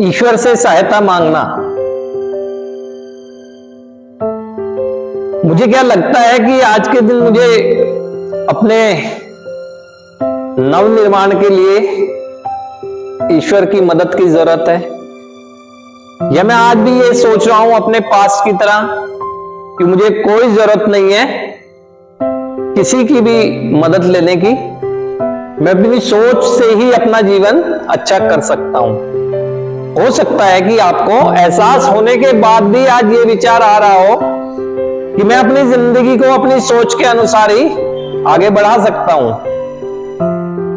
ईश्वर से सहायता मांगना। मुझे क्या लगता है कि आज के दिन मुझे अपने नव निर्माण के लिए ईश्वर की मदद की जरूरत है। या मैं आज भी ये सोच रहा हूं अपने पास्ट की तरह कि मुझे कोई जरूरत नहीं है किसी की भी मदद लेने की। मैं अपनी सोच से ही अपना जीवन अच्छा कर सकता हूं। हो सकता है कि आपको एहसास होने के बाद भी आज ये विचार आ रहा हो कि मैं अपनी जिंदगी को अपनी सोच के अनुसार ही आगे बढ़ा सकता हूं।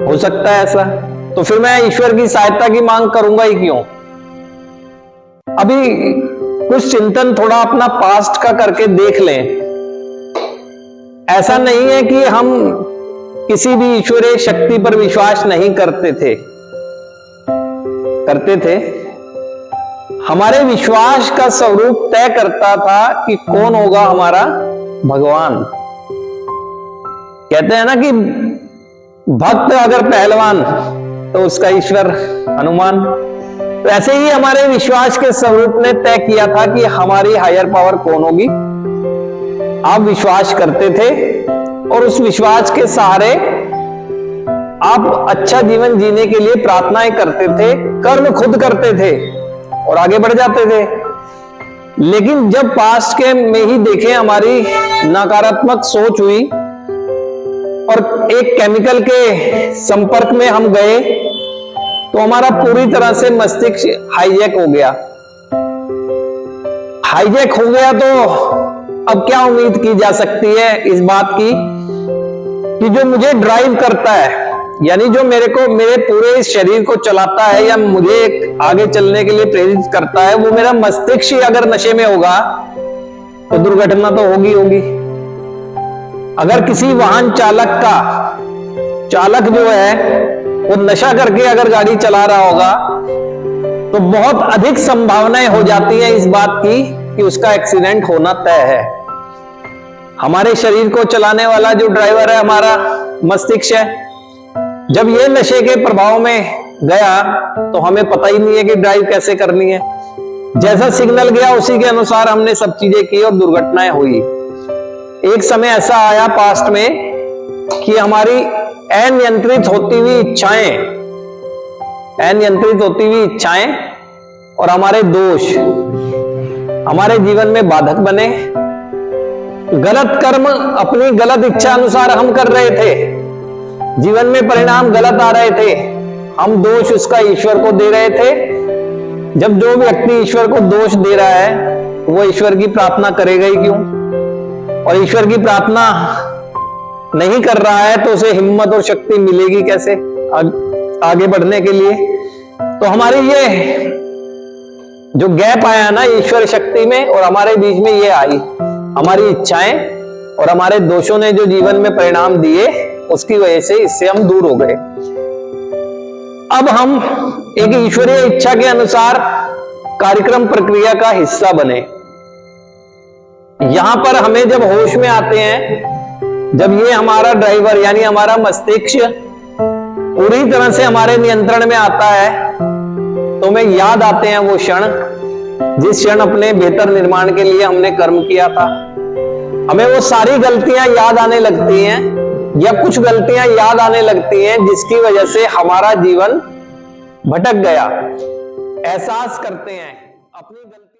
हो सकता है ऐसा, तो फिर मैं ईश्वर की सहायता की मांग करूंगा ही क्यों। अभी कुछ चिंतन थोड़ा अपना पास्ट का करके देख लें। ऐसा नहीं है कि हम किसी भी ईश्वरीय शक्ति पर विश्वास नहीं करते थे। हमारे विश्वास का स्वरूप तय करता था कि कौन होगा हमारा भगवान। कहते हैं ना कि भक्त अगर पहलवान तो उसका ईश्वर हनुमान। तो ऐसे ही हमारे विश्वास के स्वरूप ने तय किया था कि हमारी हायर पावर कौन होगी। आप विश्वास करते थे और उस विश्वास के सहारे आप अच्छा जीवन जीने के लिए प्रार्थनाएं करते थे, कर्म खुद करते थे और आगे बढ़ जाते थे। लेकिन जब पास्ट के में ही देखें हमारी नकारात्मक सोच हुई और एक केमिकल के संपर्क में हम गए तो हमारा पूरी तरह से मस्तिष्क हाईजैक हो गया। तो अब क्या उम्मीद की जा सकती है इस बात की कि जो मुझे ड्राइव करता है, यानी जो मेरे पूरे शरीर को चलाता है या मुझे आगे चलने के लिए प्रेरित करता है, वो मेरा मस्तिष्क ही अगर नशे में होगा तो दुर्घटना तो होगी। अगर किसी वाहन चालक जो है वो नशा करके अगर गाड़ी चला रहा होगा तो बहुत अधिक संभावनाएं हो जाती है इस बात की कि उसका एक्सीडेंट होना तय है। हमारे शरीर को चलाने वाला जो ड्राइवर है हमारा मस्तिष्क है, जब ये नशे के प्रभाव में गया तो हमें पता ही नहीं है कि ड्राइव कैसे करनी है। जैसा सिग्नल गया उसी के अनुसार हमने सब चीजें की और दुर्घटनाएं हुई। एक समय ऐसा आया पास्ट में कि हमारी अनियंत्रित होती हुई इच्छाएं और हमारे दोष हमारे जीवन में बाधक बने। गलत कर्म अपनी गलत इच्छा अनुसार हम कर रहे थे, जीवन में परिणाम गलत आ रहे थे, हम दोष उसका ईश्वर को दे रहे थे। जब जो व्यक्ति ईश्वर को दोष दे रहा है वो ईश्वर की प्रार्थना करेगा ही क्यों, और ईश्वर की प्रार्थना नहीं कर रहा है तो उसे हिम्मत और शक्ति मिलेगी कैसे आगे बढ़ने के लिए। तो हमारी ये जो गैप आया ना ईश्वर शक्ति में और हमारे बीच में, ये आई हमारी इच्छाएं और हमारे दोषों ने जो जीवन में परिणाम दिए, उसकी वजह से इससे हम दूर हो गए। अब हम एक ईश्वरीय इच्छा के अनुसार कार्यक्रम प्रक्रिया का हिस्सा बने। यहां पर हमें जब होश में आते हैं, जब ये हमारा ड्राइवर यानी हमारा मस्तिष्क पूरी तरह से हमारे नियंत्रण में आता है, तो हमें याद आते हैं वो क्षण जिस क्षण अपने बेहतर निर्माण के लिए हमने कर्म किया था। हमें वो सारी गलतियां याद आने लगती हैं या कुछ गलतियां याद आने लगती हैं जिसकी वजह से हमारा जीवन भटक गया। एहसास करते हैं अपनी गलती।